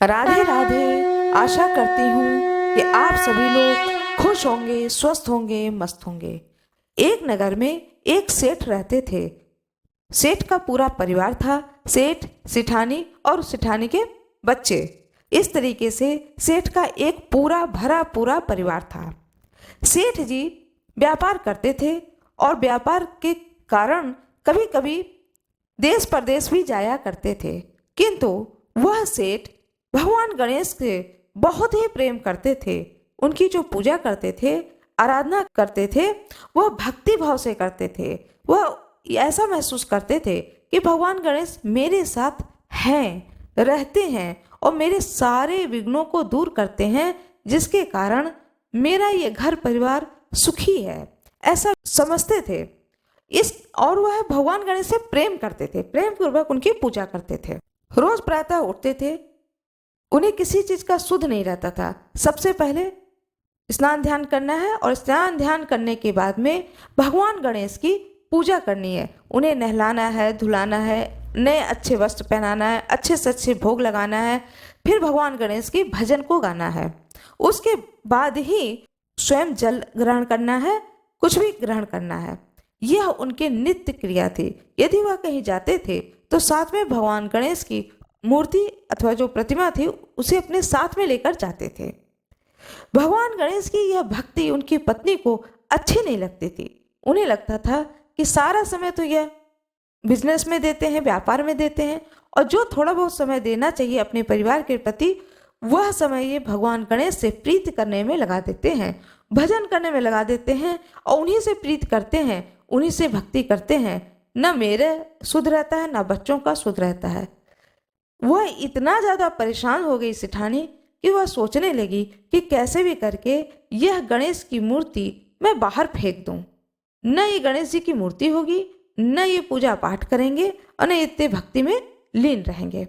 राधे राधे। आशा करती हूँ कि आप सभी लोग खुश होंगे, स्वस्थ होंगे, मस्त होंगे। एक नगर में एक सेठ रहते थे। सेठ का पूरा परिवार था, सेठ, सिठानी और सिठानी के बच्चे। इस तरीके से सेठ का एक पूरा भरा पूरा परिवार था। सेठ जी व्यापार करते थे और व्यापार के कारण कभी कभी देश परदेश भी जाया करते थे। किंतु वह सेठ भगवान गणेश से बहुत ही प्रेम करते थे। उनकी जो पूजा करते थे, आराधना करते थे, वह भक्ति भाव से करते थे। वह ऐसा महसूस करते थे कि भगवान गणेश मेरे साथ हैं, रहते हैं और मेरे सारे विघ्नों को दूर करते हैं, जिसके कारण मेरा ये घर परिवार सुखी है, ऐसा समझते थे। और वह भगवान गणेश से प्रेम करते थे, प्रेम पूर्वक उनकी पूजा करते थे। रोज प्रातः उठते थे, उन्हें किसी चीज का सुध नहीं रहता था। सबसे पहले स्नान ध्यान करना है और स्नान ध्यान करने के बाद में भगवान गणेश की पूजा करनी है। उन्हें नहलाना है, धुलाना है, नए अच्छे वस्त्र पहनाना है, अच्छे से अच्छे भोग लगाना है, फिर भगवान गणेश की भजन को गाना है। उसके बाद ही स्वयं जल ग्रहण करना है, कुछ भी ग्रहण करना है। यह उनके नित्य क्रिया थी। यदि वह कहीं जाते थे तो साथ में भगवान गणेश की मूर्ति अथवा जो प्रतिमा थी उसे अपने साथ में लेकर जाते थे। भगवान गणेश की यह भक्ति उनकी पत्नी को अच्छी नहीं लगती थी। उन्हें लगता था कि सारा समय तो यह बिजनेस में देते हैं, व्यापार में देते हैं, और जो थोड़ा बहुत समय देना चाहिए अपने परिवार के प्रति, वह समय ये भगवान गणेश से प्रीति करने में लगा देते हैं, भजन करने में लगा देते हैं और उन्हीं से प्रीति करते हैं, उन्हीं से भक्ति करते हैं। न मेरे सुध रहता है, न बच्चों का सुध रहता है। वह इतना ज़्यादा परेशान हो गई सिठानी कि वह सोचने लगी कि कैसे भी करके यह गणेश की मूर्ति मैं बाहर फेंक दूं। न ये गणेश जी की मूर्ति होगी, न ये पूजा पाठ करेंगे और न इतने भक्ति में लीन रहेंगे।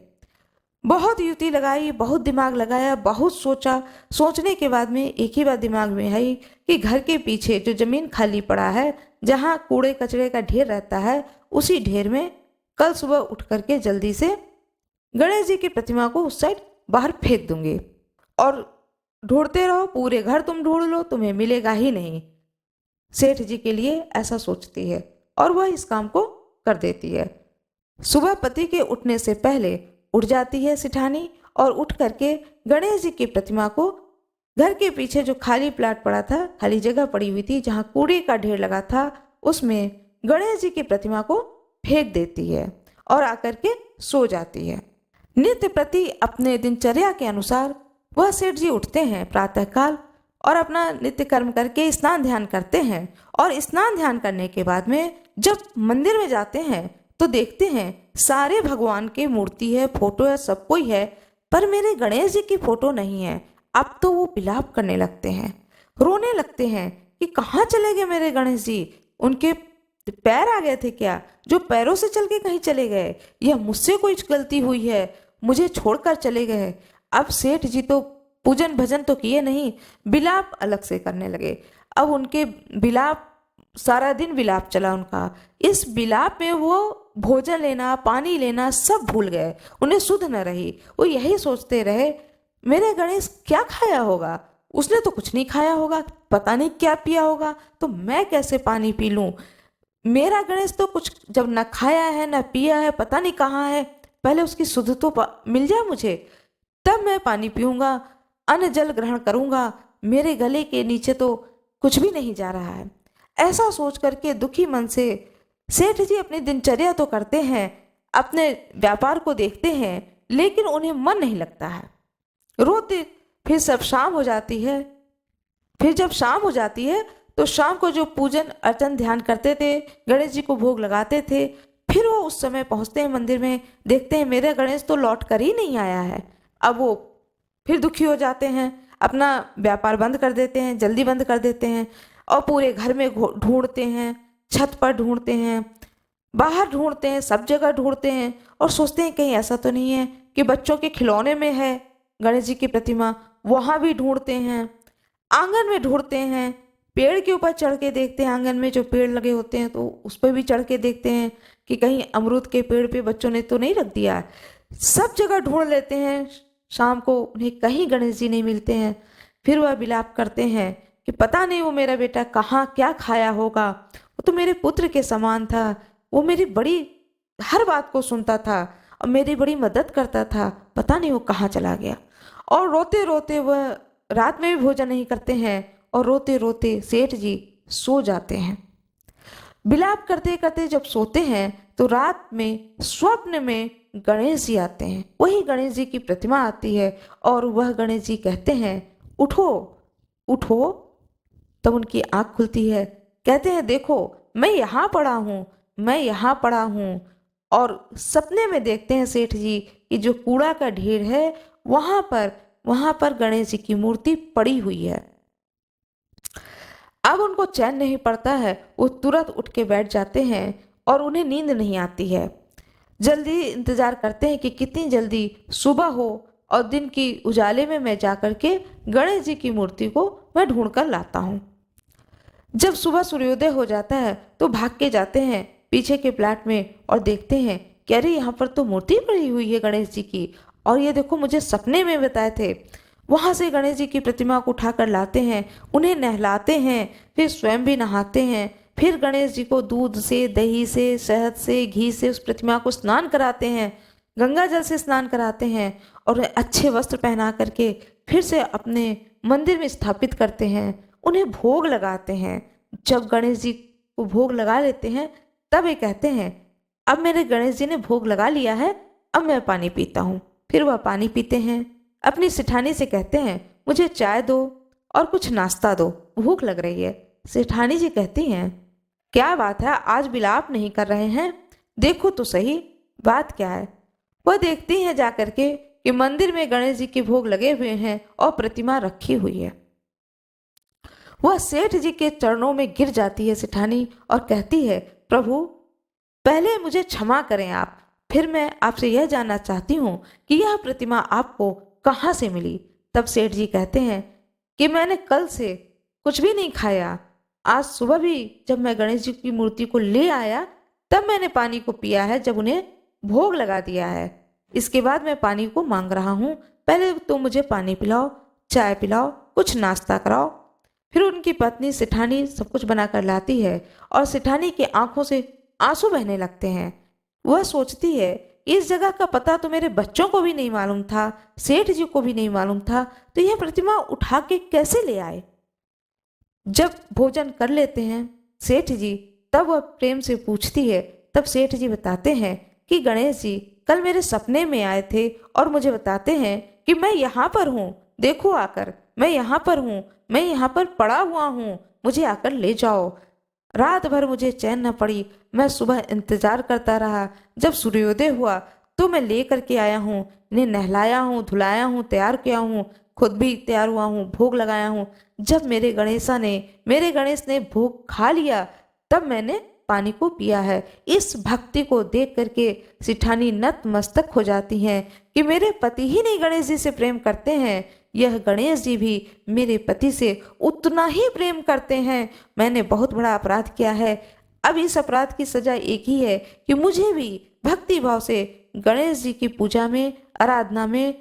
बहुत युक्ति लगाई, बहुत दिमाग लगाया, बहुत सोचा। सोचने के बाद में एक ही बात दिमाग में आई कि घर के पीछे जो जमीन खाली पड़ा है, जहाँ कूड़े कचरे का ढेर रहता है, उसी ढेर में कल सुबह उठ करके जल्दी से गणेश जी की प्रतिमा को उस साइड बाहर फेंक दूंगी और ढूंढते रहो, पूरे घर तुम ढूंढ लो, तुम्हें मिलेगा ही नहीं। सेठ जी के लिए ऐसा सोचती है और वह इस काम को कर देती है। सुबह पति के उठने से पहले उठ जाती है सिठानी और उठ करके गणेश जी की प्रतिमा को घर के पीछे जो खाली प्लाट पड़ा था, खाली जगह पड़ी हुई थी जहाँ कूड़े का ढेर लगा था, उसमें गणेश जी की प्रतिमा को फेंक देती है और आकर के सो जाती है। नित्य प्रति अपने दिनचर्या के अनुसार वह सेठ जी उठते हैं प्रातःकाल और अपना नित्य कर्म करके स्नान ध्यान करते हैं। और स्नान ध्यान करने के बाद में जब मंदिर में जाते हैं तो देखते हैं सारे भगवान की मूर्ति है, फोटो है, सब कोई है, पर मेरे गणेश जी की फोटो नहीं है। अब तो वो विलाप करने लगते हैं, रोने लगते हैं कि कहाँ चले गए मेरे गणेश जी। उनके पैर आ गए थे क्या, जो पैरों से चल के कहीं चले गए, या मुझसे कोई गलती हुई है, मुझे छोड़कर चले गए। अब सेठ जी तो पूजन भजन तो किए नहीं, विलाप अलग से करने लगे। अब उनके विलाप, सारा दिन विलाप चला उनका। इस विलाप में वो भोजन लेना, पानी लेना सब भूल गए, उन्हें सुध न रही। वो यही सोचते रहे मेरे गणेश क्या खाया होगा, उसने तो कुछ नहीं खाया होगा, पता नहीं क्या पिया होगा, तो मैं कैसे पानी पी लूं। मेरा गणेश तो कुछ जब न खाया है न पिया है, पता नहीं कहाँ है, पहले उसकी सुध तो मिल जाए मुझे, तब मैं पानी पीऊंगा, अन्न जल ग्रहण करूंगा। मेरे गले के नीचे तो कुछ भी नहीं जा रहा है। ऐसा सोच करके दुखी मन से सेठ जी अपनी दिनचर्या तो करते हैं, अपने व्यापार को देखते हैं, लेकिन उन्हें मन नहीं लगता है। रोते फिर सब शाम हो जाती है। फिर जब शाम हो जाती है तो शाम को जो पूजन अर्चन ध्यान करते थे, गणेश जी को भोग लगाते थे, फिर वो उस समय पहुंचते हैं मंदिर में, देखते हैं मेरा गणेश तो लौट कर ही नहीं आया है। अब वो फिर दुखी हो जाते हैं, अपना व्यापार बंद कर देते हैं, जल्दी बंद कर देते हैं और पूरे घर में ढूंढते हैं, छत पर ढूंढते हैं, बाहर ढूंढते हैं, सब जगह ढूंढते हैं और सोचते हैं कहीं ऐसा तो नहीं है कि बच्चों के खिलौने में है गणेश जी की प्रतिमा, वहाँ भी ढूंढते हैं, आंगन में ढूंढते हैं, पेड़ के ऊपर चढ़ के देखते हैं, आंगन में जो पेड़ लगे होते हैं तो उस पर भी चढ़ के देखते हैं कि कहीं अमरूद के पेड़ पे बच्चों ने तो नहीं रख दिया। सब जगह ढूंढ लेते हैं, शाम को उन्हें कहीं गणेश जी नहीं मिलते हैं। फिर वह विलाप करते हैं कि पता नहीं वो मेरा बेटा कहाँ क्या खाया होगा, वो तो मेरे पुत्र के समान था, वो मेरी बड़ी हर बात को सुनता था और मेरी बड़ी मदद करता था, पता नहीं वो कहाँ चला गया। और रोते रोते वह रात में भी भोजन नहीं करते हैं और रोते रोते सेठ जी सो जाते हैं। विलाप करते करते जब सोते हैं तो रात में स्वप्न में गणेश जी आते हैं। वही गणेश जी की प्रतिमा आती है और वह गणेश जी कहते हैं उठो उठो। तब उनकी आंख खुलती है, कहते हैं देखो मैं यहाँ पड़ा हूँ, मैं यहाँ पड़ा हूँ। और सपने में देखते हैं सेठ जी कि जो कूड़ा का ढेर है वहां पर गणेश जी की मूर्ति पड़ी हुई है। अब उनको चैन नहीं पड़ता है, वो तुरंत उठ के बैठ जाते हैं और उन्हें नींद नहीं आती है। जल्दी इंतजार करते हैं कि कितनी जल्दी सुबह हो और दिन की उजाले में मैं जाकर के गणेश जी की मूर्ति को मैं ढूंढ कर लाता हूँ। जब सुबह सूर्योदय हो जाता है तो भाग के जाते हैं पीछे के प्लाट में और देखते हैं कि अरे यहाँ पर तो मूर्ति पड़ी हुई है गणेश जी की, और ये देखो मुझे सपने में बताए थे। वहाँ से गणेश जी की प्रतिमा को उठाकर लाते हैं, उन्हें नहलाते हैं, फिर स्वयं भी नहाते हैं। फिर गणेश जी को दूध से, दही से, शहद से, घी से उस प्रतिमा को स्नान कराते हैं, गंगा जल से स्नान कराते हैं और अच्छे वस्त्र पहना करके फिर से अपने मंदिर में स्थापित करते हैं। उन्हें भोग लगाते हैं। जब गणेश जी को भोग लगा लेते हैं तब ये कहते हैं अब मेरे गणेश जी ने भोग लगा लिया है, अब मैं पानी पीता हूँ। फिर वह पानी पीते हैं। अपनी सेठानी से कहते हैं मुझे चाय दो और कुछ नाश्ता दो, भूख लग रही है। सेठानी जी कहती हैं क्या बात है, आज विलाप नहीं कर रहे हैं, देखो तो सही बात क्या है। वह देखती हैं जाकर के कि मंदिर में गणेश जी के भोग लगे हुए हैं और प्रतिमा रखी हुई है। वह सेठ जी के चरणों में गिर जाती है सेठानी और कहती है प्रभु पहले मुझे क्षमा करें आप, फिर मैं आपसे यह जानना चाहती हूँ कि यह प्रतिमा आपको कहाँ से मिली। तब सेठ जी कहते हैं कि मैंने कल से कुछ भी नहीं खाया, आज सुबह भी जब मैं गणेश जी की मूर्ति को ले आया तब मैंने पानी को पिया है, जब उन्हें भोग लगा दिया है। इसके बाद मैं पानी को मांग रहा हूँ, पहले तो मुझे पानी पिलाओ, चाय पिलाओ, कुछ नाश्ता कराओ। फिर उनकी पत्नी सेठानी सब कुछ बनाकर लाती है और सेठानी की आंखों से आंसू बहने लगते हैं। वह सोचती है इस जगह का पता तो मेरे बच्चों को भी नहीं मालूम था, सेठ जी को भी नहीं मालूम था, तो यह प्रतिमा उठा के कैसे ले आए। जब भोजन कर लेते हैं सेठ जी तब वह प्रेम से पूछती है। तब सेठ जी बताते हैं कि गणेश जी कल मेरे सपने में आए थे और मुझे बताते हैं कि मैं यहाँ पर हूँ, देखो आकर मैं यहाँ पर हूँ, मैं यहाँ पर पड़ा हुआ हूँ, मुझे आकर ले जाओ। रात भर मुझे चैन न पड़ी, मैं सुबह इंतजार करता रहा, जब सूर्योदय हुआ तो मैं ले करके आया हूँ, इन्हें नहलाया हूँ, धुलाया हूँ, तैयार किया हूँ, खुद भी तैयार हुआ हूँ, भोग लगाया हूँ। जब मेरे गणेश ने भोग खा लिया तब मैंने पानी को पिया है। इस भक्ति को देख करके सेठानी नतमस्तक हो जाती हैं कि मेरे पति ही नहीं गणेश जी से प्रेम करते हैं, यह गणेश जी भी मेरे पति से उतना ही प्रेम करते हैं। मैंने बहुत बड़ा अपराध किया है, अब इस अपराध की सजा एक ही है कि मुझे भी भक्ति भाव से गणेश जी की पूजा में, आराधना में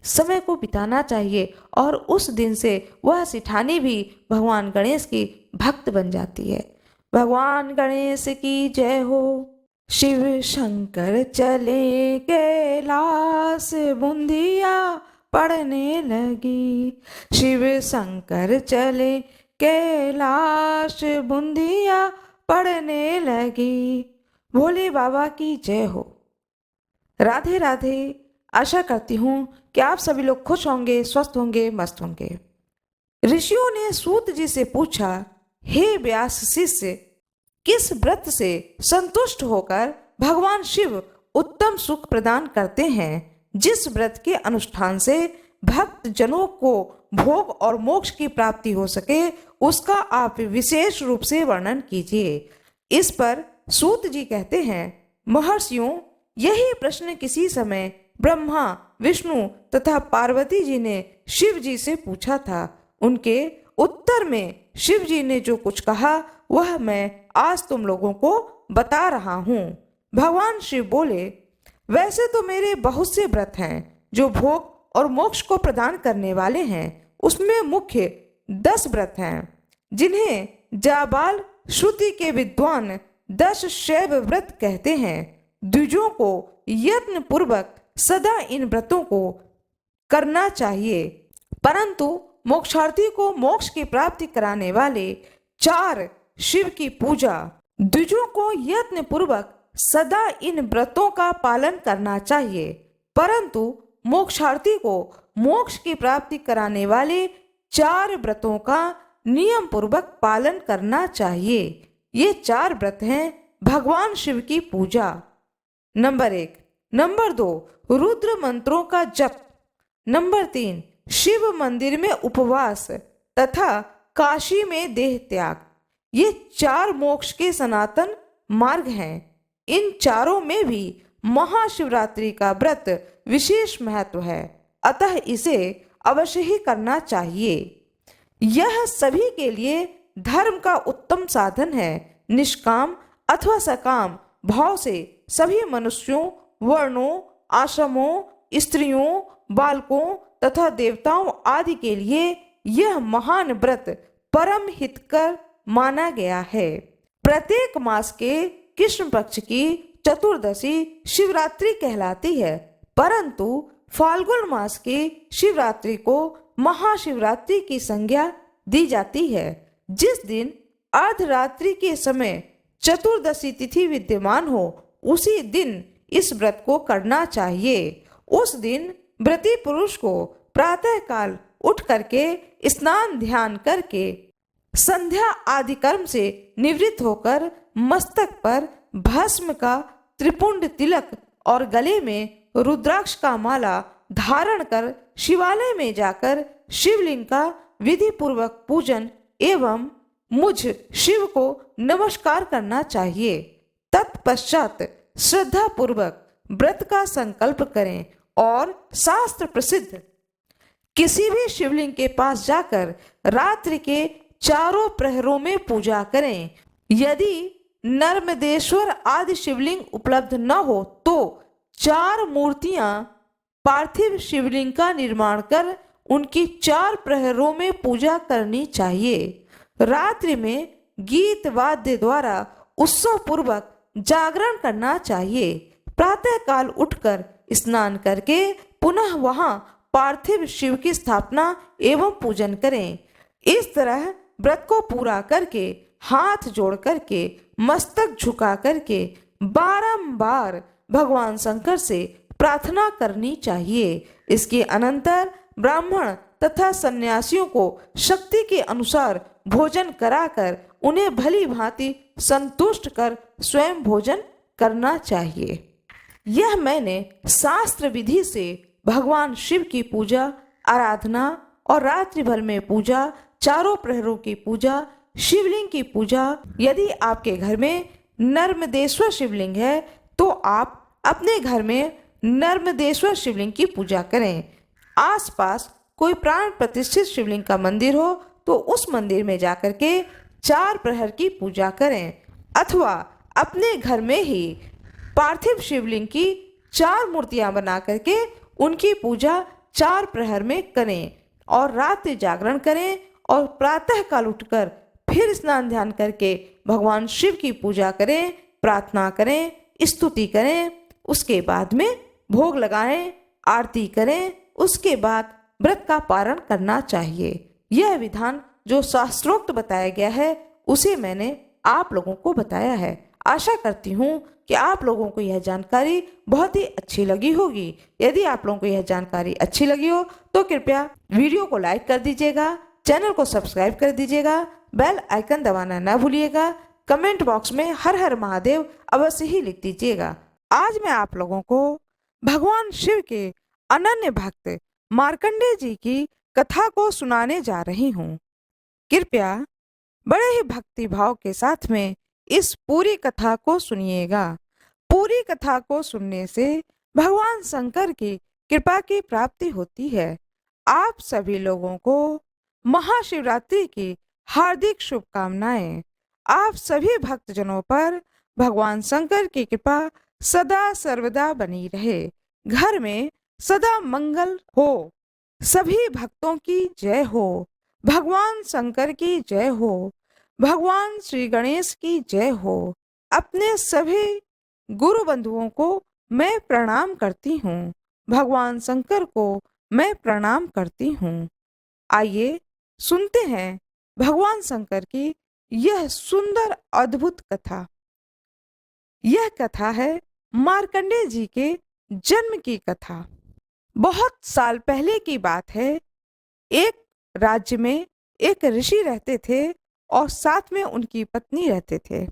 समय को बिताना चाहिए। और उस दिन से वह सेठानी भी भगवान गणेश की भक्त बन जाती है। भगवान गणेश की जय हो। शिव शंकर चले कैलाश, बूंदिया पड़ने लगी। शिव शंकर चले कैलाश, बूंदिया पड़ने लगी। भोले बाबा की जय हो। राधे राधे। आशा करती हूँ कि आप सभी लोग खुश होंगे, स्वस्थ होंगे, मस्त होंगे। ऋषियों ने सूत जी से पूछा, हे व्यास शिष्य, किस व्रत से संतुष्ट होकर भगवान शिव उत्तम सुख प्रदान करते हैं, जिस व्रत के अनुष्ठान से भक्त जनों को भोग और मोक्ष की प्राप्ति हो सके, उसका आप विशेष रूप से वर्णन कीजिए। इस पर सूत जी कहते हैं, महर्षियों, यही प्रश्न किसी समय ब्रह्मा, विष्णु तथा पार्वती जी ने शिव जी से पूछा था। उनके उत्तर में शिव जी ने जो कुछ कहा वह मैं आज तुम लोगों को बता रहा हूँ। भगवान शिव बोले, वैसे तो मेरे बहुत से व्रत हैं जो भोग और मोक्ष को प्रदान करने वाले हैं। उसमें मुख्य 10 व्रत हैं, जिन्हें जाबाल श्रुति के विद्वान 10 शैव व्रत कहते हैं। द्विजों को यत्न पूर्वक सदा इन व्रतों को करना चाहिए, परंतु मोक्षार्थी को मोक्ष की प्राप्ति कराने वाले 4 शिव की पूजा। द्विजों को यत्न पूर्वक सदा इन व्रतों का पालन करना चाहिए, परंतु मोक्षार्थी को मोक्ष की प्राप्ति कराने वाले 4 व्रतों का नियम पूर्वक पालन करना चाहिए। ये 4 व्रत हैं भगवान शिव की पूजा। नंबर 1। नंबर 2, रुद्र मंत्रों का जप। नंबर 3, शिव मंदिर में उपवास तथा काशी में देह त्याग। ये 4 मोक्ष के सनातन मार्ग हैं। इन चारों में भी महाशिवरात्रि का व्रत विशेष महत्व है, अतः इसे अवश्य ही करना चाहिए। यह सभी के लिए धर्म का उत्तम साधन है। निष्काम अथवा सकाम भाव से सभी मनुष्यों, वर्णों, आश्रमों, स्त्रियों, बालकों तथा देवताओं आदि के लिए यह महान व्रत परम हितकर माना गया है। प्रत्येक मास के कृष्ण पक्ष की चतुर्दशी शिवरात्रि कहलाती है, परंतु फाल्गुन मास की शिवरात्रि को महाशिवरात्रि की संज्ञा दी जाती है। जिस दिन अर्धरात्रि के समय चतुर्दशी तिथि विद्यमान हो, उसी दिन इस व्रत को करना चाहिए। उस दिन व्रती पुरुष को प्रातः काल उठ करके स्नान ध्यान करके संध्या आदि कर्म से निवृत्त होकर मस्तक पर भस्म का त्रिपुंड तिलक और गले में रुद्राक्ष का माला धारण कर शिवालय में जाकर शिवलिंग का विधि पूर्वक पूजन एवं मुझ शिव को नमस्कार करना चाहिए। तत्पश्चात श्रद्धा पूर्वक व्रत का संकल्प करें और शास्त्र प्रसिद्ध किसी भी शिवलिंग के पास जाकर रात्रि के चारों प्रहरों में पूजा करें। यदि नर्मदेश्वर आदि शिवलिंग उपलब्ध न हो तो 4 मूर्तियां पार्थिव शिवलिंग का निर्माण कर उनकी 4 प्रहरों में पूजा करनी चाहिए। रात्रि में गीत वाद्य द्वारा उत्सव पूर्वक जागरण करना चाहिए। प्रातः काल उठकर स्नान करके पुनः वहां पार्थिव शिव की स्थापना एवं पूजन करें। इस तरह व्रत को पूरा करके हाथ जोड़ करके मस्तक झुका करके बारंबार भगवान शंकर से प्रार्थना करनी चाहिए। इसके अनंतर ब्राह्मण तथा सन्यासियों को शक्ति के अनुसार भोजन कराकर उन्हें भली भांति संतुष्ट कर स्वयं भोजन करना चाहिए। यह मैंने शास्त्र विधि से भगवान शिव की पूजा, आराधना और रात्रि भर में पूजा, चारों प्रहरों की पूजा, शिवलिंग की पूजा। यदि आपके घर में नर्मदेश्वर शिवलिंग है तो आप अपने घर में नर्मदेश्वर शिवलिंग की पूजा करें। आसपास कोई प्राण प्रतिष्ठित शिवलिंग का मंदिर हो तो उस मंदिर में जाकर के 4 प्रहर की पूजा करें, अथवा अपने घर में ही पार्थिव शिवलिंग की 4 मूर्तियां बना करके उनकी पूजा 4 प्रहर में करें और रात्रि जागरण करें और प्रातः काल उठकर फिर स्नान ध्यान करके भगवान शिव की पूजा करें, प्रार्थना करें, स्तुति करें। उसके बाद में भोग लगाएं, आरती करें। उसके बाद व्रत का पारण करना चाहिए। यह विधान जो शास्त्रोक्त बताया गया है उसे मैंने आप लोगों को बताया है। आशा करती हूँ कि आप लोगों को यह जानकारी बहुत ही अच्छी लगी होगी। यदि आप लोगों को यह जानकारी अच्छी लगी हो तो कृपया वीडियो को लाइक कर दीजिएगा, चैनल को सब्सक्राइब कर दीजिएगा, बेल आइकन दबाना ना भूलिएगा। कमेंट बॉक्स में हर हर महादेव अवश्य ही लिख दीजिएगा। आज मैं आप लोगों को भगवान शिव के अनन्य भक्त मार्कंडेय जी की कथा को सुनाने जा रही हूँ। कृपया बड़े ही भक्ति भाव के साथ में इस पूरी कथा को सुनिएगा। पूरी कथा को सुनने से भगवान शंकर की कृपा की प्राप्ति होती है। आप सभी लोगों को महाशिवरात्रि की हार्दिक शुभकामनाएं। आप सभी भक्तजनों पर भगवान शंकर की कृपा सदा सर्वदा बनी रहे। घर में सदा मंगल हो। सभी भक्तों की जय हो। भगवान शंकर की जय हो। भगवान श्री गणेश की जय हो। अपने सभी गुरु बंधुओं को मैं प्रणाम करती हूँ। भगवान शंकर को मैं प्रणाम करती हूँ। आइए सुनते हैं भगवान शंकर की यह सुंदर अद्भुत कथा। यह कथा है मार्कंडेय जी के जन्म की कथा। बहुत साल पहले की बात है। एक राज्य में एक ऋषि रहते थे और साथ में उनकी पत्नी रहते थे।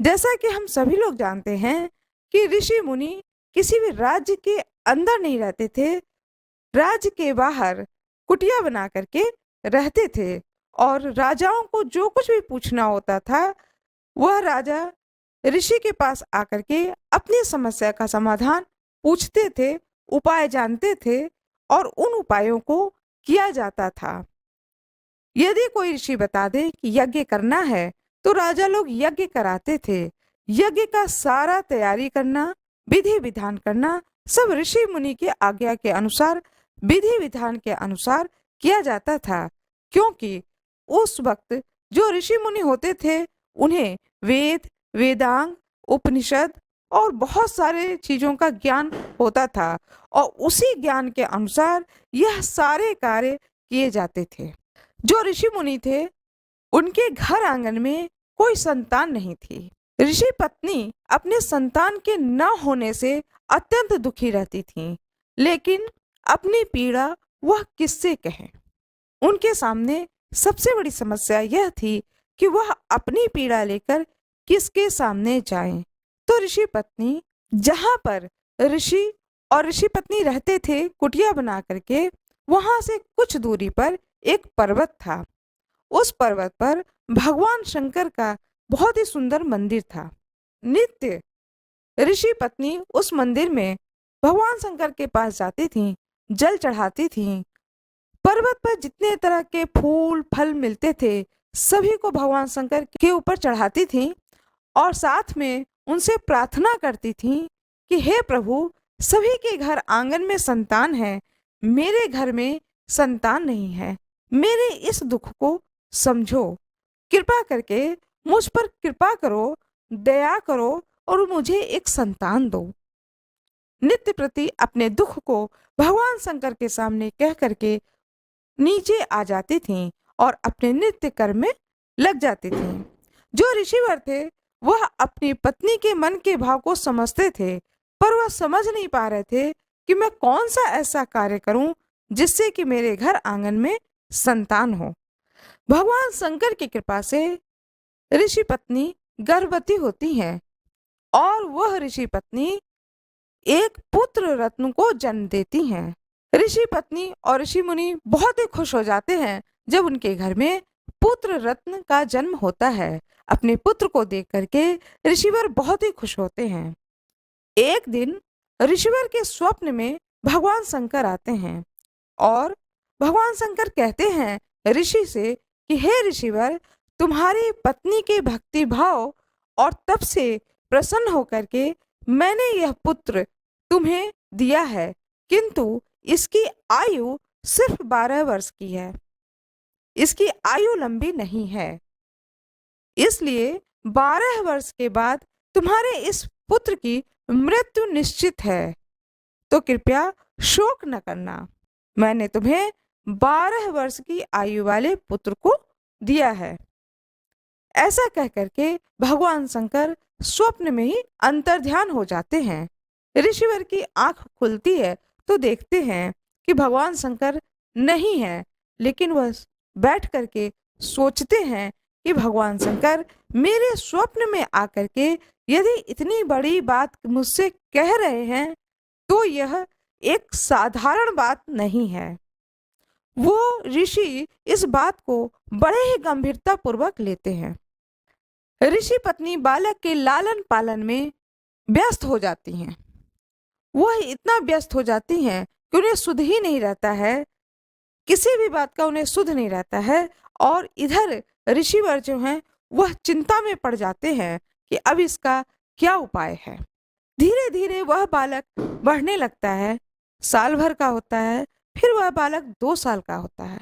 जैसा कि हम सभी लोग जानते हैं कि ऋषि मुनि किसी भी राज्य के अंदर नहीं रहते थे, राज्य के बाहर कुटिया बना करके रहते थे। और राजाओं को जो कुछ भी पूछना होता था, वह राजा ऋषि के पास आकर के अपनी समस्या का समाधान पूछते थे, उपाय जानते थे और उन उपायों को किया जाता था। यदि कोई ऋषि बता दे कि यज्ञ करना है तो राजा लोग यज्ञ कराते थे। यज्ञ का सारा तैयारी करना, विधि विधान करना सब ऋषि मुनि के आज्ञा के अनुसार, विधि विधान के अनुसार किया जाता था। क्योंकि उस वक्त जो ऋषि मुनि होते थे उन्हें वेद, वेदांग, उपनिषद और बहुत सारे चीजों का ज्ञान होता था और उसी ज्ञान के अनुसार यह सारे कार्य किए जाते थे। जो ऋषि मुनि थे उनके घर आंगन में कोई संतान नहीं थी। ऋषि पत्नी अपने संतान के न होने से अत्यंत दुखी रहती थी, लेकिन अपनी पीड़ा वह किससे कहे। उनके सामने सबसे बड़ी समस्या यह थी कि वह अपनी पीड़ा लेकर किसके सामने जाएं। तो ऋषि पत्नी, जहां पर ऋषि और ऋषि पत्नी रहते थे कुटिया बना करके, वहां से कुछ दूरी पर एक पर्वत था। उस पर्वत पर भगवान शंकर का बहुत ही सुंदर मंदिर था। नित्य ऋषि पत्नी उस मंदिर में भगवान शंकर के पास जाती थीं, जल चढ़ाती थीं। पर्वत पर जितने तरह के फूल फल मिलते थे सभी को भगवान शंकर के ऊपर चढ़ाती थीं और साथ में उनसे प्रार्थना करती थीं कि हे प्रभु, सभी के घर आंगन में संतान है, मेरे घर में संतान नहीं है, मेरे इस दुख को समझो, कृपा करके मुझ पर कृपा करो, दया करो और मुझे एक संतान दो। नित्य प्रति अपने दुख को भगवान शंकर के सामने कह करके नीचे आ जाती थीं और अपने नित्य कर्म में लग जाती थीं। जो ऋषिवर थे वह अपनी पत्नी के मन के भाव को समझते थे, पर वह समझ नहीं पा रहे थे कि मैं कौन सा ऐसा कार्य करूं जिससे कि मेरे घर आंगन में संतान हो। भगवान शंकर की कृपा से ऋषि पत्नी गर्भवती होती है और वह ऋषि पत्नी एक पुत्र रत्न को जन्म देती हैं। ऋषि पत्नी और ऋषि मुनि बहुत ही खुश हो जाते हैं जब उनके घर में पुत्र रत्न का जन्म होता है। अपने पुत्र को देख करके ऋषिवर बहुत ही खुश होते हैं। एक दिन ऋषिवर के स्वप्न में भगवान शंकर आते हैं और भगवान शंकर कहते हैं ऋषि से कि हे ऋषिवर, तुम्हारी पत्नी के भक्ति भाव और तप से प्रसन्न होकर के मैंने यह पुत्र तुम्हें दिया है, किंतु इसकी आयु सिर्फ 12 वर्ष की है, इसकी आयु लंबी नहीं है, इसलिए 12 वर्ष के बाद तुम्हारे इस पुत्र की मृत्यु निश्चित है, तो कृपया शोक न करना। मैंने तुम्हें 12 वर्ष की आयु वाले पुत्र को दिया है। ऐसा कह करके भगवान शंकर स्वप्न में ही अंतर्ध्यान हो जाते हैं। ऋषिवर की आंख खुलती है तो देखते हैं कि भगवान शंकर नहीं है, लेकिन वह बैठ करके सोचते हैं कि भगवान शंकर मेरे स्वप्न में आकर के यदि इतनी बड़ी बात मुझसे कह रहे हैं तो यह एक साधारण बात नहीं है। वो ऋषि इस बात को बड़े ही गंभीरता पूर्वक लेते हैं। ऋषि पत्नी बालक के लालन पालन में व्यस्त हो जाती हैं। वह इतना व्यस्त हो जाती हैं कि उन्हें सुध ही नहीं रहता है, किसी भी बात का उन्हें सुध नहीं रहता है। और इधर ऋषिवर जो हैं वह चिंता में पड़ जाते हैं कि अब इसका क्या उपाय है। धीरे धीरे वह बालक बढ़ने लगता है, साल भर का होता है, फिर वह बालक 2 साल का होता है।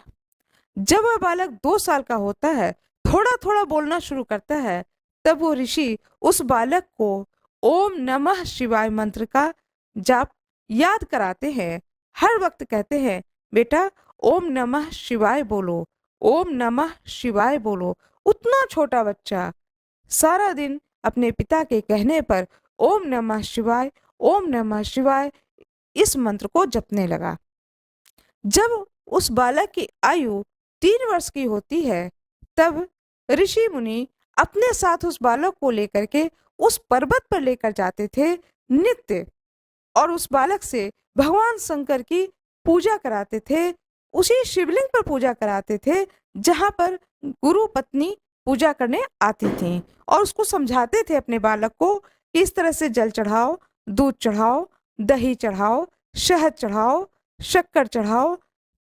जब वह बालक 2 साल का होता है, थोड़ा थोड़ा बोलना शुरू करता है, तब वो ऋषि उस बालक को ओम नमः शिवाय मंत्र का जाप याद कराते हैं। हर वक्त कहते हैं, बेटा ओम नमः शिवाय बोलो, ओम नमः शिवाय बोलो। उतना छोटा बच्चा सारा दिन अपने पिता के कहने पर ओम नमः शिवाय, ओम नमः शिवाय इस मंत्र को जपने लगा। जब उस बालक की आयु 3 वर्ष की होती है, तब ऋषि मुनि अपने साथ उस बालक को लेकर के उस पर्वत पर लेकर जाते थे नित्य, और उस बालक से भगवान शंकर की पूजा कराते थे। उसी शिवलिंग पर पूजा कराते थे जहां पर गुरु पत्नी पूजा करने आती थी, और उसको समझाते थे अपने बालक को कि इस तरह से जल चढ़ाओ, दूध चढ़ाओ, दही चढ़ाओ, शहद चढ़ाओ, शक्कर चढ़ाओ,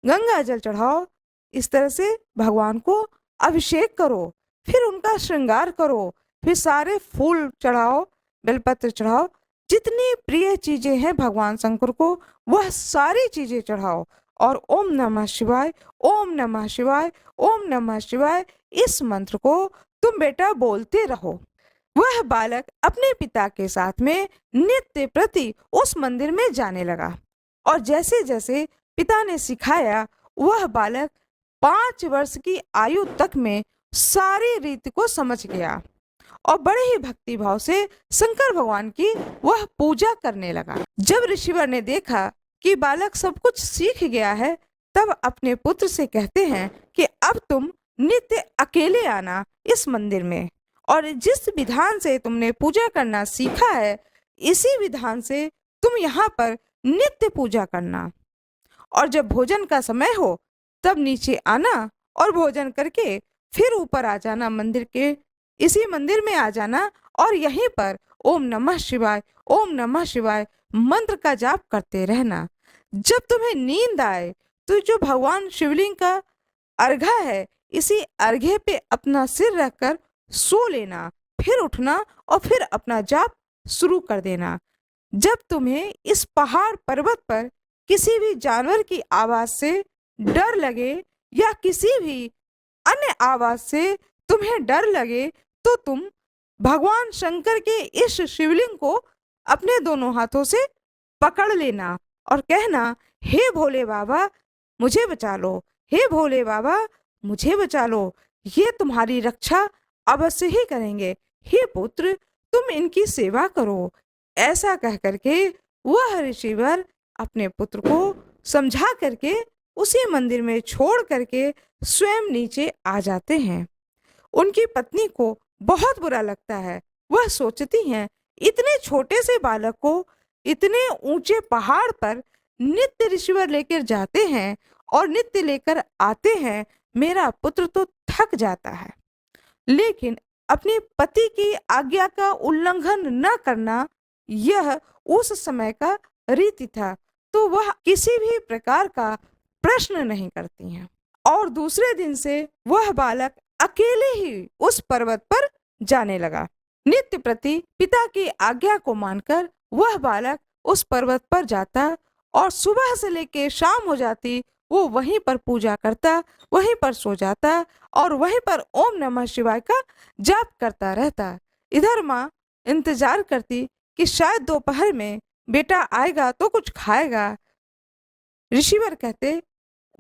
गंगा जल चढ़ाओ। इस तरह से भगवान को अभिषेक करो, फिर उनका श्रृंगार करो, फिर सारे फूल चढ़ाओ, बेलपत्र चढ़ाओ, जितनी प्रिय चीजें हैं भगवान शंकर को वह सारी चीजें चढ़ाओ, और ओम नमः शिवाय, ओम नमः शिवाय, ओम नमः शिवाय इस मंत्र को तुम बेटा बोलते रहो। वह बालक अपने पिता के साथ में नित्य प्रति उस मंदिर में जाने लगा, और जैसे जैसे पिता ने सिखाया, वह बालक 5 वर्ष की आयु तक में सारी रीति को समझ गया, और बड़े ही भक्ति भाव से शंकर भगवान की वह पूजा करने लगा। जब ऋषिवर ने देखा कि बालक सब कुछ सीख गया है, तब अपने पुत्र से कहते हैं कि अब तुम नित्य अकेले आना इस मंदिर में, और जिस विधान से तुमने पूजा करना सीखा है, इसी विधान से तुम यहाँ पर नित्य पूजा करना, और जब भोजन का समय हो तब नीचे आना और भोजन करके फिर ऊपर आ जाना, मंदिर के इसी मंदिर में आ जाना, और यहीं पर ओम नमः शिवाय, ओम नमः शिवाय मंत्र का जाप करते रहना। जब तुम्हें नींद आए तो जो भगवान शिवलिंग का अर्घा है, इसी अर्घे पे अपना सिर रखकर सो लेना, फिर उठना और फिर अपना जाप शुरू कर देना। जब तुम्हें इस पहाड़ पर्वत पर किसी भी जानवर की आवाज से डर लगे या किसी भी अन्य आवाज से तुम्हें डर लगे, तो तुम भगवान शंकर के इस शिवलिंग को अपने दोनों हाथों से पकड़ लेना और कहना, हे भोले बाबा मुझे बचा लो, हे भोले बाबा मुझे बचा लो, ये तुम्हारी रक्षा अवश्य ही करेंगे। हे पुत्र तुम इनकी सेवा करो। ऐसा कह करके वह ऋषिवर अपने पुत्र को समझा करके उसी मंदिर में छोड़ करके स्वयं नीचे आ जाते हैं। उनकी पत्नी को बहुत बुरा लगता है। वह सोचती हैं, इतने छोटे से बालक को इतने ऊंचे पहाड़ पर नित्य ऋषिवर लेकर जाते हैं और नित्य लेकर आते हैं, मेरा पुत्र तो थक जाता है, लेकिन अपने पति की आज्ञा का उल्लंघन न करना यह उस समय का रीति था, तो वह किसी भी प्रकार का प्रश्न नहीं करती हैं। और दूसरे दिन से वह बालक अकेले ही उस पर्वत पर जाने लगा। नित्य प्रति पिता की आज्ञा को मानकर वह बालक उस पर्वत पर जाता, और सुबह से लेकर शाम हो जाती वो वहीं पर पूजा करता, वहीं पर सो जाता, और वहीं पर ओम नमः शिवाय का जाप करता रहता। इधर माँ इंतजार करती कि शायद दोपहर में बेटा आएगा तो कुछ खाएगा। ऋषिवर कहते,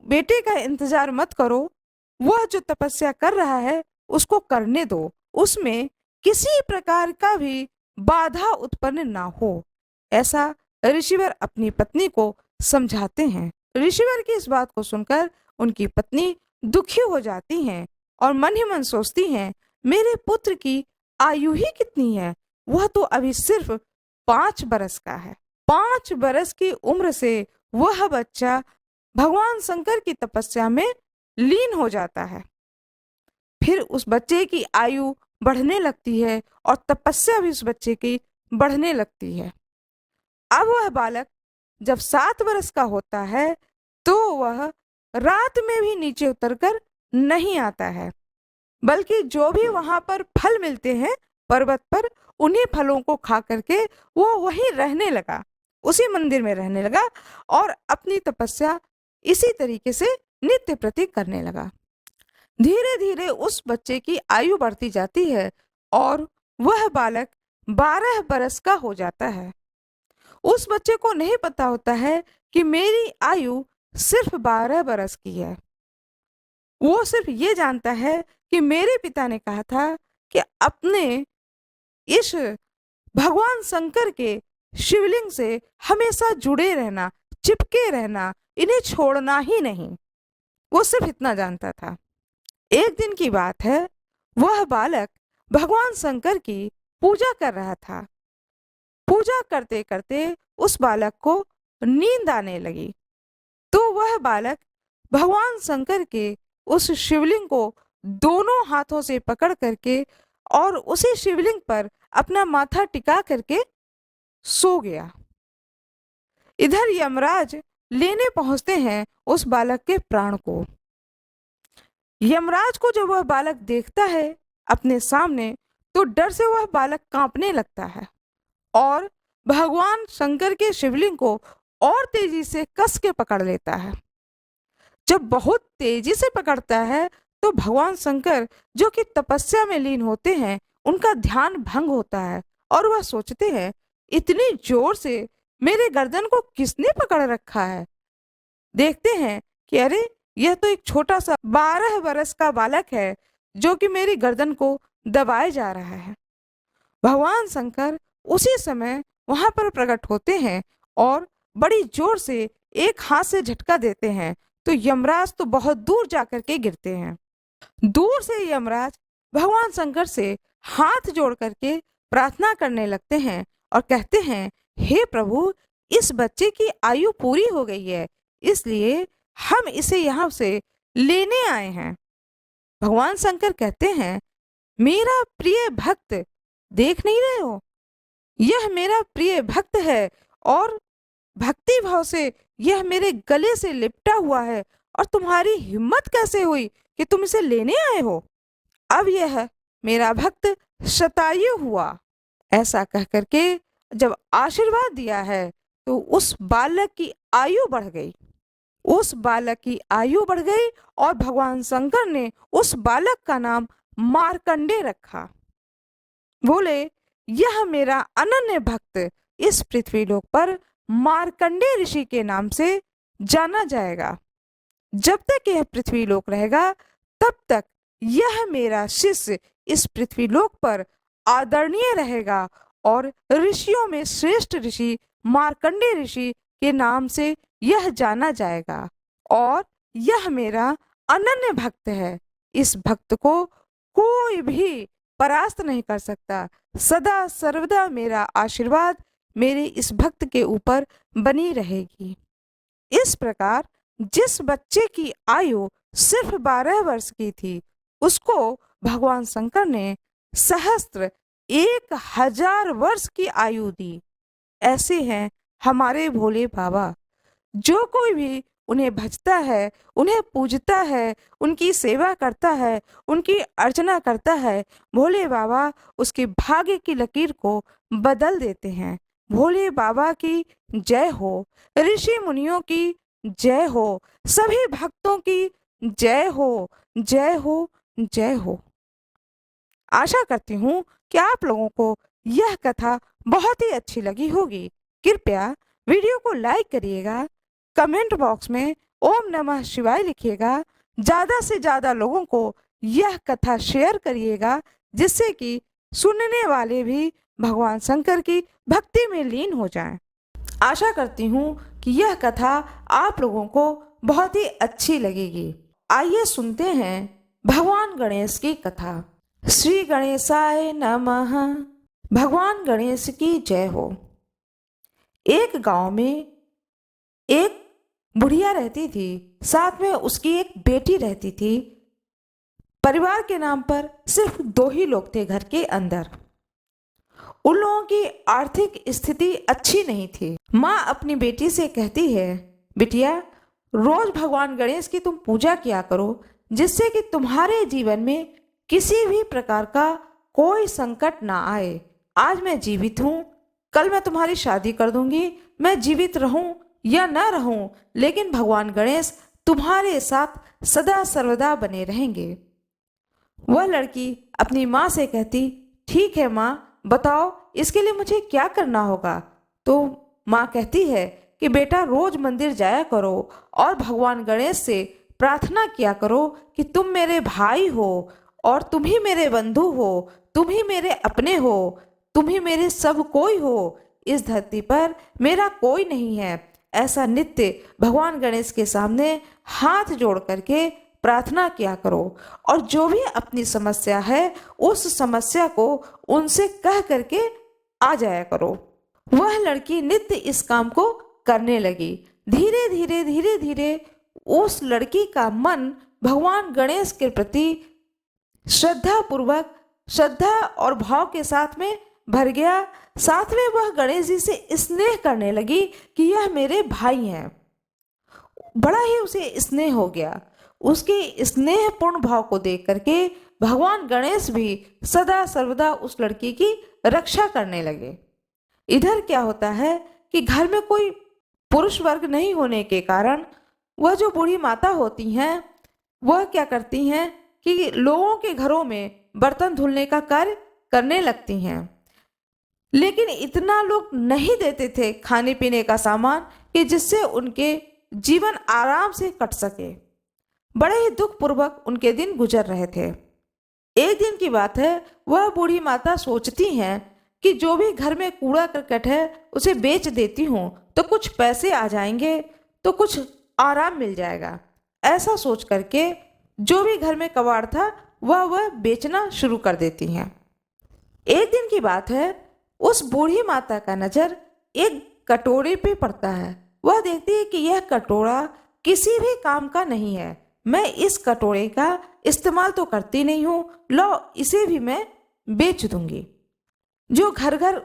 बेटे का इंतजार मत करो, वह जो तपस्या कर रहा है उसको करने दो, उसमें किसी प्रकार का भी बाधा उत्पन्न ना हो। ऐसा ऋषिवर अपनी पत्नी को समझाते हैं। ऋषिवर की इस बात को सुनकर उनकी पत्नी दुखी हो जाती हैं और मन ही मन सोचती हैं, मेरे पुत्र की आयु ही कितनी है, वह तो अभी सिर्फ 5 बरस का है। 5 बरस की उम्र से वह बच्चा भगवान शंकर की तपस्या में लीन हो जाता है। फिर उस बच्चे की आयु बढ़ने लगती है और तपस्या भी उस बच्चे की बढ़ने लगती है। अब वह बालक जब 7 बरस का होता है तो वह रात में भी नीचे उतरकर नहीं आता है, बल्कि जो भी वहां पर फल मिलते हैं पर्वत पर, उन्हीं फलों को खा करके वो वहीं रहने लगा। उसी मंदिर में रहने लगा और अपनी तपस्या इसी तरीके से नित्य प्रति करने लगा। धीरे धीरे उस बच्चे की आयु बढ़ती जाती है और वह बालक 12 बरस का हो जाता है। उस बच्चे को नहीं पता होता है कि मेरी आयु सिर्फ 12 बरस की है। वो सिर्फ ये जानता है कि मेरे पिता ने कहा था कि अपने इस भगवान शंकर के शिवलिंग से हमेशा जुड़े रहना, चिपके रहना, इन्हें छोड़ना ही नहीं। वो सिर्फ इतना जानता था। एक दिन की बात है, वह बालक भगवान शंकर की पूजा कर रहा था। पूजा करते करते उस बालक को नींद आने लगी, तो वह बालक भगवान शंकर के उस शिवलिंग को दोनों हाथों से पकड़ करके और उसी शिवलिंग पर अपना माथा टिका करके सो गया। इधर यमराज लेने पहुंचते हैं उस बालक के प्राण को। यमराज को जब वह बालक देखता है अपने सामने, तो डर से वह बालक कांपने लगता है और भगवान शंकर के शिवलिंग को और तेजी से कस के पकड़ लेता है। जब बहुत तेजी से पकड़ता है तो भगवान शंकर, जो कि तपस्या में लीन होते हैं, उनका ध्यान भंग होता है और वह सोचते हैं, इतनी जोर से मेरे गर्दन को किसने पकड़ रखा है। देखते हैं कि अरे, यह तो एक छोटा सा 12 बरस का बालक है जो कि मेरी गर्दन को दबाए जा रहा है। भगवान शंकर उसी समय वहां पर प्रकट होते हैं और बड़ी जोर से एक हाथ से झटका देते हैं, तो यमराज तो बहुत दूर जाकर के गिरते हैं। दूर से यमराज भगवान शंकर से हाथ जोड़ करके प्रार्थना करने लगते हैं और कहते हैं, हे प्रभु, इस बच्चे की आयु पूरी हो गई है, इसलिए हम इसे यहाँ से लेने आए हैं। भगवान शंकर कहते हैं, मेरा प्रिय भक्त, देख नहीं रहे हो, यह मेरा प्रिय भक्त है और भक्ति भाव से यह मेरे गले से लिपटा हुआ है, और तुम्हारी हिम्मत कैसे हुई कि तुम इसे लेने आए हो। अब यह मेरा भक्त शतायु हुआ। ऐसा कह करके जब आशीर्वाद दिया है तो उस बालक की आयु बढ़ गई। उस बालक की आयु बढ़ गई और भगवान शंकर ने उस बालक का नाम मार्कंडे रखा। बोले, यह मेरा अनन्य भक्त इस पृथ्वी लोक पर मार्कंडे ऋषि के नाम से जाना जाएगा। जब तक यह पृथ्वी लोक रहेगा, तब तक यह मेरा शिष्य इस पृथ्वी लोक पर आदरणीय रहेगा और ऋषियों में श्रेष्ठ ऋषि मार्कंडे ऋषि के नाम से यह जाना जाएगा। और यह मेरा अनन्य भक्त है। इस भक्त को कोई भी परास्त नहीं कर सकता। सदा सर्वदा मेरा आशीर्वाद मेरे इस भक्त के ऊपर बनी रहेगी। इस प्रकार जिस बच्चे की आयु सिर्फ 12 वर्ष की थी, उसको भगवान शंकर ने सहस्त्र 1000 वर्ष की आयु दी। ऐसे हैं हमारे भोले बाबा। जो कोई भी उन्हें भजता है, उन्हें पूजता है, उनकी सेवा करता है, उनकी अर्चना करता है, भोले बाबा उसके भाग्य की लकीर को बदल देते हैं। भोले बाबा की जय हो, ऋषि मुनियों की जय हो, सभी भक्तों की जय हो, जय हो, जय हो। आशा करती हूँ कि आप लोगों को यह कथा बहुत ही अच्छी लगी होगी। कृपया वीडियो को लाइक करिएगा, कमेंट बॉक्स में ओम नमः शिवाय लिखिएगा, ज़्यादा से ज़्यादा लोगों को यह कथा शेयर करिएगा, जिससे कि सुनने वाले भी भगवान शंकर की भक्ति में लीन हो जाएं। आशा करती हूँ कि यह कथा आप लोगों को बहुत ही अच्छी लगेगी। आइए सुनते हैं भगवान गणेश की कथा। श्री गणेशाय नमः। भगवान गणेश की जय हो। एक गांव में एक बुढ़िया रहती थी, साथ में उसकी एक बेटी रहती थी। परिवार के नाम पर सिर्फ 2 ही लोग थे घर के अंदर। उन लोगों की आर्थिक स्थिति अच्छी नहीं थी। माँ अपनी बेटी से कहती है, बिटिया, रोज भगवान गणेश की तुम पूजा किया करो, जिससे कि तुम्हारे जीवन में किसी भी प्रकार का कोई संकट ना आए। आज मैं जीवित हूँ, कल मैं तुम्हारी शादी कर दूंगी। मैं जीवित रहूं या न रहूं, लेकिन भगवान गणेश तुम्हारे साथ सदा सर्वदा बने रहेंगे। वह लड़की अपनी माँ से कहती, ठीक है माँ, बताओ इसके लिए मुझे क्या करना होगा। तो माँ कहती है कि बेटा रोज मंदिर जाया करो और भगवान गणेश से प्रार्थना किया करो कि तुम मेरे भाई हो और तुम ही मेरे बंधु हो, तुम ही मेरे अपने हो, तुम ही मेरे सब कोई हो। इस धरती पर मेरा कोई नहीं है। ऐसा नित्य भगवान गणेश के सामने हाथ जोड़ करके प्रार्थना किया करो और जो भी अपनी समस्या है उस समस्या को उनसे कह करके आ जाया करो। वह लड़की नित्य इस काम को करने लगी। धीरे धीरे धीरे धीरे उस लड़की का मन भगवान गणेश के प्रति श्रद्धा और भाव के साथ में भर गया। साथ में वह गणेश जी से स्नेह करने लगी कि यह मेरे भाई हैं। बड़ा ही उसे स्नेह हो गया। उसके स्नेहपूर्ण भाव को देख करके भगवान गणेश भी सदा सर्वदा उस लड़की की रक्षा करने लगे। इधर क्या होता है कि घर में कोई पुरुष वर्ग नहीं होने के कारण वह जो बूढ़ी माता होती हैं वह क्या करती हैं कि लोगों के घरों में बर्तन धुलने का कार्य करने लगती हैं। लेकिन इतना लोग नहीं देते थे खाने पीने का सामान कि जिससे उनके जीवन आराम से कट सके। बड़े ही दुख पूर्वक उनके दिन गुजर रहे थे। एक दिन की बात है, वह बूढ़ी माता सोचती हैं कि जो भी घर में कूड़ा करकट है उसे बेच देती हूँ तो कुछ पैसे आ जाएंगे, तो कुछ आराम मिल जाएगा। ऐसा सोच करके जो भी घर में कबाड़ था वह बेचना शुरू कर देती हैं। एक दिन की बात है, उस बूढ़ी माता का नज़र एक कटोरे पे पड़ता है। वह देखती है कि यह कटोरा किसी भी काम का नहीं है। मैं इस कटोरे का इस्तेमाल तो करती नहीं हूँ, लो इसे भी मैं बेच दूंगी। जो घर घर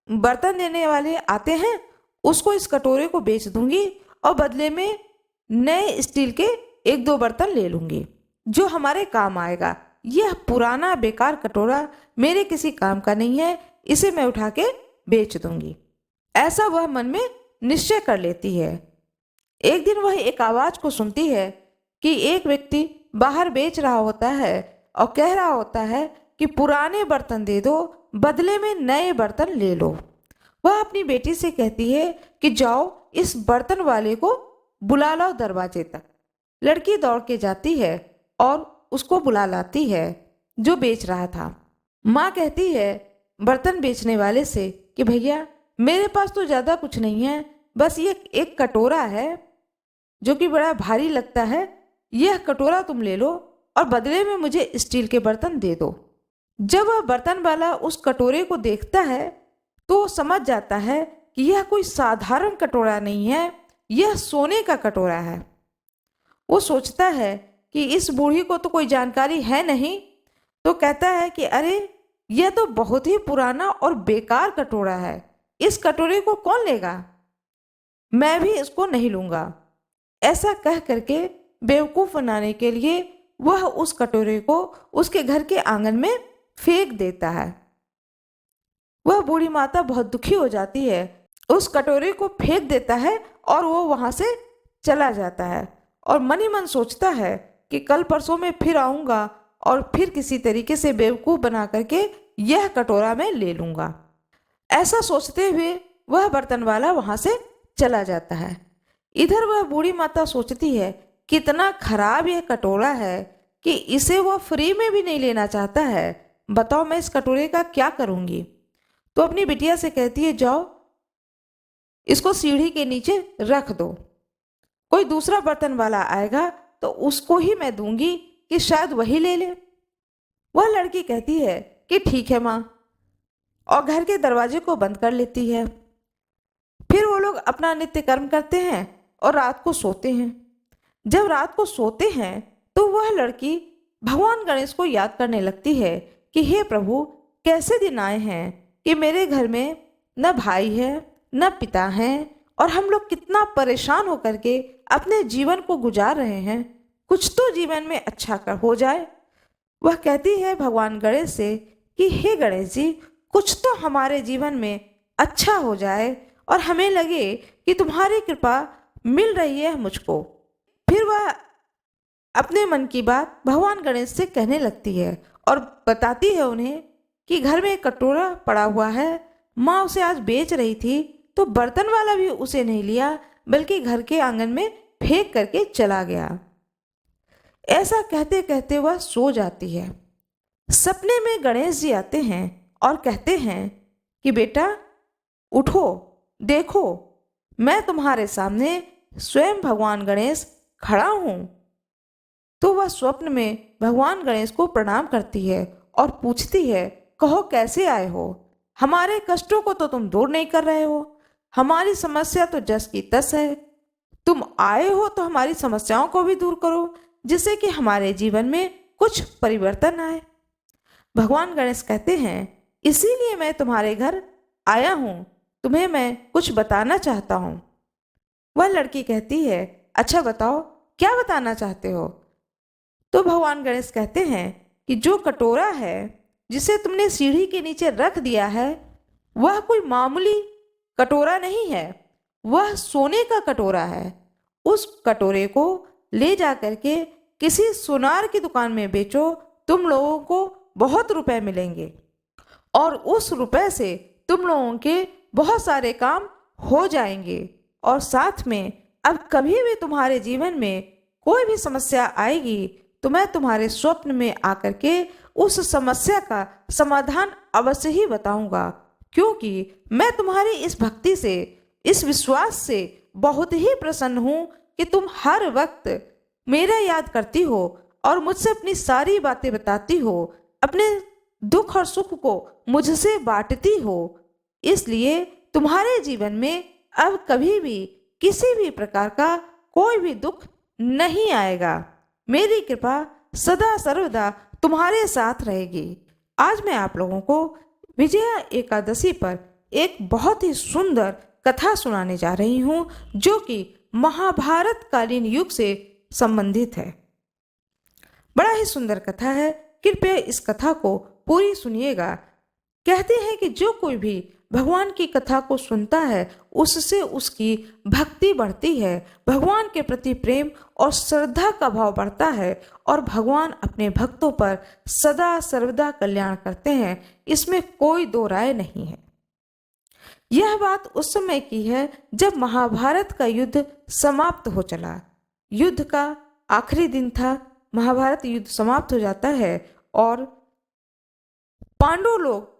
बर्तन देने वाले आते हैं उसको इस कटोरे को बेच दूंगी और बदले में नए स्टील के 1-2 बर्तन ले लूंगी जो हमारे काम आएगा। यह पुराना बेकार कटोरा मेरे किसी काम का नहीं है, इसे मैं उठा के बेच दूंगी। ऐसा वह मन में निश्चय कर लेती है। एक दिन वह एक आवाज को सुनती है कि एक व्यक्ति बाहर बेच रहा होता है और कह रहा होता है कि पुराने बर्तन दे दो, बदले में नए बर्तन ले लो। वह अपनी बेटी से कहती है कि जाओ इस बर्तन वाले को बुला लाओ दरवाजे तक। लड़की दौड़ के जाती है और उसको बुला लाती है जो बेच रहा था। माँ कहती है बर्तन बेचने वाले से कि भैया मेरे पास तो ज़्यादा कुछ नहीं है, बस ये एक कटोरा है जो कि बड़ा भारी लगता है, यह कटोरा तुम ले लो और बदले में मुझे स्टील के बर्तन दे दो। जब वह बर्तन वाला उस कटोरे को देखता है तो समझ जाता है कि यह कोई साधारण कटोरा नहीं है, यह सोने का कटोरा है। वो सोचता है कि इस बूढ़ी को तो कोई जानकारी है नहीं, तो कहता है कि अरे यह तो बहुत ही पुराना और बेकार कटोरा है, इस कटोरे को कौन लेगा, मैं भी इसको नहीं लूँगा। ऐसा कह करके बेवकूफ़ बनाने के लिए वह उस कटोरे को उसके घर के आंगन में फेंक देता है। वह बूढ़ी माता बहुत दुखी हो जाती है, उस कटोरे को फेंक देता है और वो वहाँ से चला जाता है और मन ही मन सोचता है कि कल परसों में फिर आऊँगा और फिर किसी तरीके से बेवकूफ़ बना करके यह कटोरा मैं ले लूँगा। ऐसा सोचते हुए वह बर्तन वाला वहाँ से चला जाता है। इधर वह बूढ़ी माता सोचती है कितना खराब यह कटोरा है कि इसे वह फ्री में भी नहीं लेना चाहता है। बताओ मैं इस कटोरे का क्या करूँगी। तो अपनी बिटिया से कहती है जाओ इसको सीढ़ी के नीचे रख दो, कोई दूसरा बर्तन वाला आएगा तो उसको ही मैं दूंगी कि शायद वही ले ले। वह लड़की कहती है कि ठीक है माँ, और घर के दरवाजे को बंद कर लेती है। फिर वो लोग अपना नित्य कर्म करते हैं और रात को सोते हैं। जब रात को सोते हैं तो वह लड़की भगवान गणेश को याद करने लगती है कि हे प्रभु, कैसे दिन आए हैं कि मेरे घर में न भाई है न पिता हैं और हम लोग कितना परेशान होकर के अपने जीवन को गुजार रहे हैं, कुछ तो जीवन में अच्छा कर हो जाए। वह कहती है भगवान गणेश से कि हे गणेश जी, कुछ तो हमारे जीवन में अच्छा हो जाए और हमें लगे कि तुम्हारी कृपा मिल रही है मुझको। फिर वह अपने मन की बात भगवान गणेश से कहने लगती है और बताती है उन्हें कि घर में एक कटोरा पड़ा हुआ है, माँ उसे आज बेच रही थी तो बर्तन वाला भी उसे नहीं लिया बल्कि घर के आंगन में फेंक करके चला गया। ऐसा कहते कहते वह सो जाती है। सपने में गणेश जी आते हैं और कहते हैं कि बेटा उठो, देखो मैं तुम्हारे सामने स्वयं भगवान गणेश खड़ा हूं। तो वह स्वप्न में भगवान गणेश को प्रणाम करती है और पूछती है, कहो कैसे आए हो? हमारे कष्टों को तो तुम दूर नहीं कर रहे हो, हमारी समस्या तो जस की तस है। तुम आए हो तो हमारी समस्याओं को भी दूर करो, जिससे कि हमारे जीवन में कुछ परिवर्तन आए। भगवान गणेश कहते हैं, इसीलिए मैं तुम्हारे घर आया हूं, तुम्हें मैं कुछ बताना चाहता हूं। वह लड़की कहती है, अच्छा बताओ, क्या बताना चाहते हो? तो भगवान गणेश कहते हैं कि जो कटोरा है जिसे तुमने सीढ़ी के नीचे रख दिया है, वह कोई मामूली कटोरा नहीं है, वह सोने का कटोरा है। उस कटोरे को ले जा करके किसी सुनार की दुकान में बेचो, तुम लोगों को बहुत रुपए मिलेंगे और उस रुपए से तुम लोगों के बहुत सारे काम हो जाएंगे। और साथ में अब कभी भी तुम्हारे जीवन में कोई भी समस्या आएगी तो मैं तुम्हारे स्वप्न में आकर के उस समस्या का समाधान अवश्य ही बताऊंगा, क्योंकि मैं तुम्हारी इस भक्ति से, इस विश्वास से बहुत ही प्रसन्न हूं कि तुम हर वक्त मेरा याद करती हो और मुझसे अपनी सारी बातें बताती हो, अपने दुख और सुख को मुझसे बांटती हो। इसलिए तुम्हारे जीवन में अब कभी भी किसी भी प्रकार का कोई भी दुख नहीं आएगा। मेरी कृपा सदा सर्वदा तुम्हारे साथ रहेगी। आज मैं आप लोगों को विजया एकादशी पर एक बहुत ही सुंदर कथा सुनाने जा रही हूँ, जो कि महाभारत कालीन युग से संबंधित है। बड़ा ही सुंदर कथा है, कृपया इस कथा को पूरी सुनिएगा। कहते हैं कि जो कोई भी भगवान की कथा को सुनता है उससे उसकी भक्ति बढ़ती है, भगवान के प्रति प्रेम और श्रद्धा का भाव बढ़ता है और भगवान अपने भक्तों पर सदा सर्वदा कल्याण करते हैं। इसमें कोई दो राय नहीं है। यह बात उस समय की है जब महाभारत का युद्ध समाप्त हो चला। युद्ध का आखिरी दिन था, महाभारत युद्ध समाप्त हो जाता है और पांडव लोग,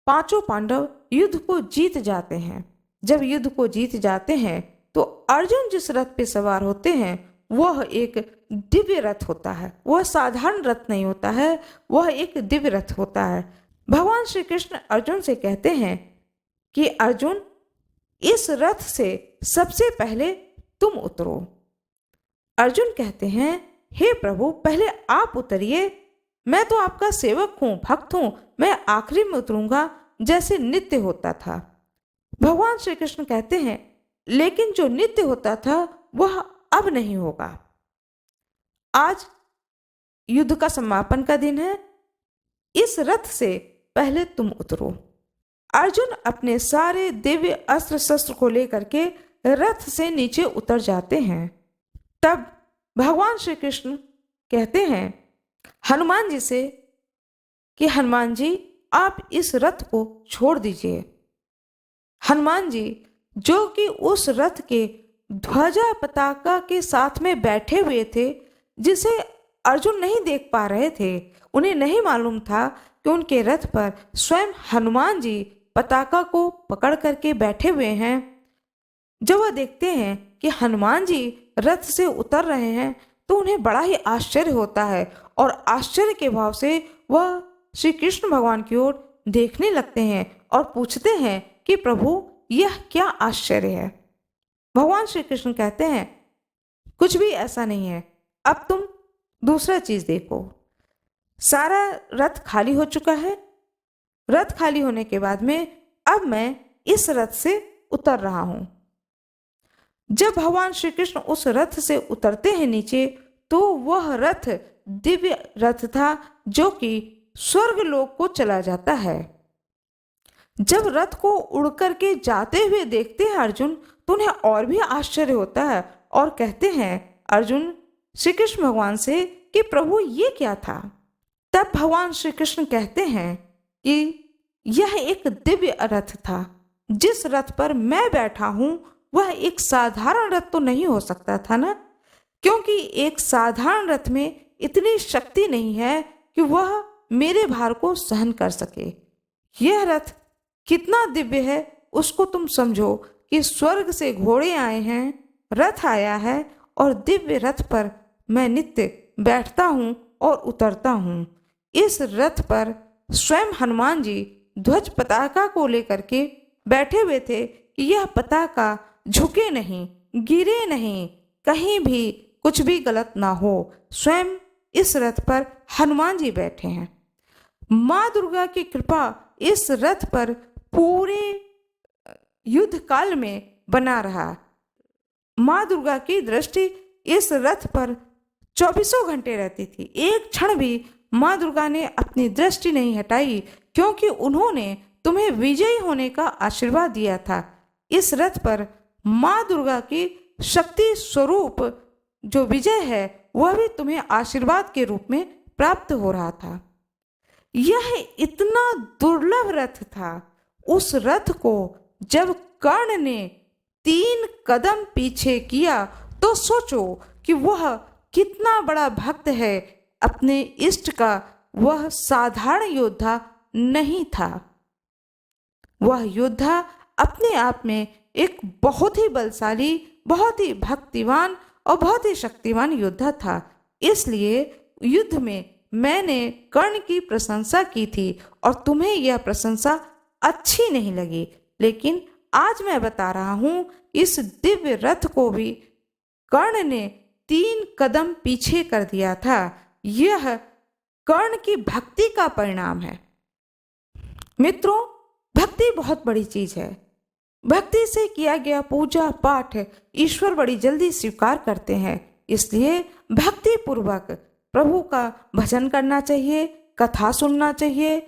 पांचों पांडव युद्ध को जीत जाते हैं। जब युद्ध को जीत जाते हैं तो अर्जुन जिस रथ पे सवार होते हैं वह एक दिव्य रथ होता है, वह साधारण रथ नहीं होता है, वह एक दिव्य रथ होता है। भगवान श्री कृष्ण अर्जुन से कहते हैं कि अर्जुन, इस रथ से सबसे पहले तुम उतरो। अर्जुन कहते हैं, हे प्रभु पहले आप उतरिए, मैं तो आपका सेवक हूँ, भक्त हूँ, मैं आखिरी में उतरूंगा जैसे नित्य होता था। भगवान श्री कृष्ण कहते हैं, लेकिन जो नित्य होता था वह अब नहीं होगा। आज युद्ध का समापन का दिन है, इस रथ से पहले तुम उतरो। अर्जुन अपने सारे दिव्य अस्त्र शस्त्र को लेकर के रथ से नीचे उतर जाते हैं। तब भगवान श्री कृष्ण कहते हैं हनुमान जी से कि हनुमान जी आप इस रथ को छोड़ दीजिए। हनुमान जी जो कि उस रथ के ध्वजा पताका के साथ में बैठे हुए थे, जिसे अर्जुन नहीं देख पा रहे थे, उन्हें नहीं मालूम था कि उनके रथ पर स्वयं हनुमान जी पताका को पकड़ करके बैठे हुए हैं। जब वह देखते हैं कि हनुमान जी रथ से उतर रहे हैं तो उन्हें बड़ा ही आश्चर्य होता है और आश्चर्य के भाव से वह श्री कृष्ण भगवान की ओर देखने लगते हैं और पूछते हैं कि प्रभु यह क्या आश्चर्य है। भगवान श्री कृष्ण कहते हैं कुछ भी ऐसा नहीं है, अब तुम दूसरा चीज देखो। सारा रथ खाली हो चुका है। रथ खाली होने के बाद में अब मैं इस रथ से उतर रहा हूं। जब भगवान श्री कृष्ण उस रथ से उतरते हैं नीचे तो वह रथ दिव्य रथ था जो कि स्वर्ग लोक को चला जाता है। जब रथ को उड़ करके जाते हुए देखते हैं अर्जुन, तो उन्हें और भी आश्चर्य होता है और कहते हैं अर्जुन श्री कृष्ण भगवान से कि प्रभु ये क्या था। तब भगवान श्री कृष्ण कहते हैं कि यह एक दिव्य रथ था। जिस रथ पर मैं बैठा हूं वह एक साधारण रथ तो नहीं हो सकता था ना, क्योंकि एक साधारण रथ में इतनी शक्ति नहीं है कि वह मेरे भार को सहन कर सके। यह रथ कितना दिव्य है उसको तुम समझो कि स्वर्ग से घोड़े आए हैं, रथ आया है और दिव्य रथ पर मैं नित्य बैठता हूँ और उतरता हूँ। इस रथ पर स्वयं हनुमान जी ध्वज पताका को लेकर के बैठे हुए थे कि यह पताका झुके नहीं, गिरे नहीं, कहीं भी कुछ भी गलत ना हो। स्वयं इस रथ पर हनुमान जी बैठे हैं। माँ दुर्गा की कृपा इस रथ पर पूरे युद्ध काल में बना रहा। माँ दुर्गा की दृष्टि इस रथ पर 24 घंटे रहती थी। एक क्षण भी माँ दुर्गा ने अपनी दृष्टि नहीं हटाई, क्योंकि उन्होंने तुम्हें विजयी होने का आशीर्वाद दिया था। इस रथ पर माँ दुर्गा की शक्ति स्वरूप जो विजय है वह भी तुम्हें आशीर्वाद के रूप में प्राप्त हो रहा था। यह इतना दुर्लभ रथ था। उस रथ को जब कर्ण ने 3 कदम पीछे किया तो सोचो कि वह कितना बड़ा भक्त है अपने इष्ट का। वह साधारण योद्धा नहीं था, वह योद्धा अपने आप में एक बहुत ही बलशाली, बहुत ही भक्तिवान और बहुत ही शक्तिवान योद्धा था। इसलिए युद्ध में मैंने कर्ण की प्रशंसा की थी और तुम्हें यह प्रशंसा अच्छी नहीं लगी, लेकिन आज मैं बता रहा हूं इस दिव्य रथ को भी कर्ण ने 3 कदम पीछे कर दिया था। यह कर्ण की भक्ति का परिणाम है। मित्रों, भक्ति बहुत बड़ी चीज है। भक्ति से किया गया पूजा पाठ ईश्वर बड़ी जल्दी स्वीकार करते हैं। इसलिए भक्ति पूर्वक प्रभु का भजन करना चाहिए, कथा सुनना चाहिए,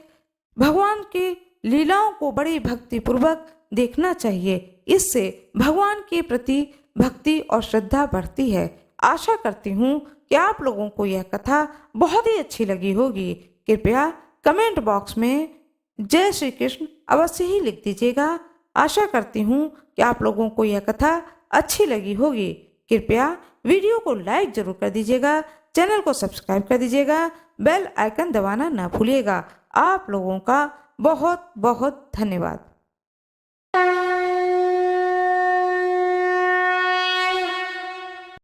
भगवान के लीलाओं को बड़ी भक्ति पूर्वक देखना चाहिए। इससे भगवान के प्रति भक्ति और श्रद्धा बढ़ती है। आशा करती हूँ कि आप लोगों को यह कथा बहुत ही अच्छी लगी होगी। कृपया कमेंट बॉक्स में जय श्री कृष्ण अवश्य ही लिख दीजिएगा। आशा करती हूँ कि आप लोगों को यह कथा अच्छी लगी होगी। कृपया वीडियो को लाइक जरूर कर दीजिएगा, चैनल को सब्सक्राइब कर दीजिएगा, बेल आइकन दबाना ना भूलिएगा। आप लोगों का बहुत बहुत धन्यवाद।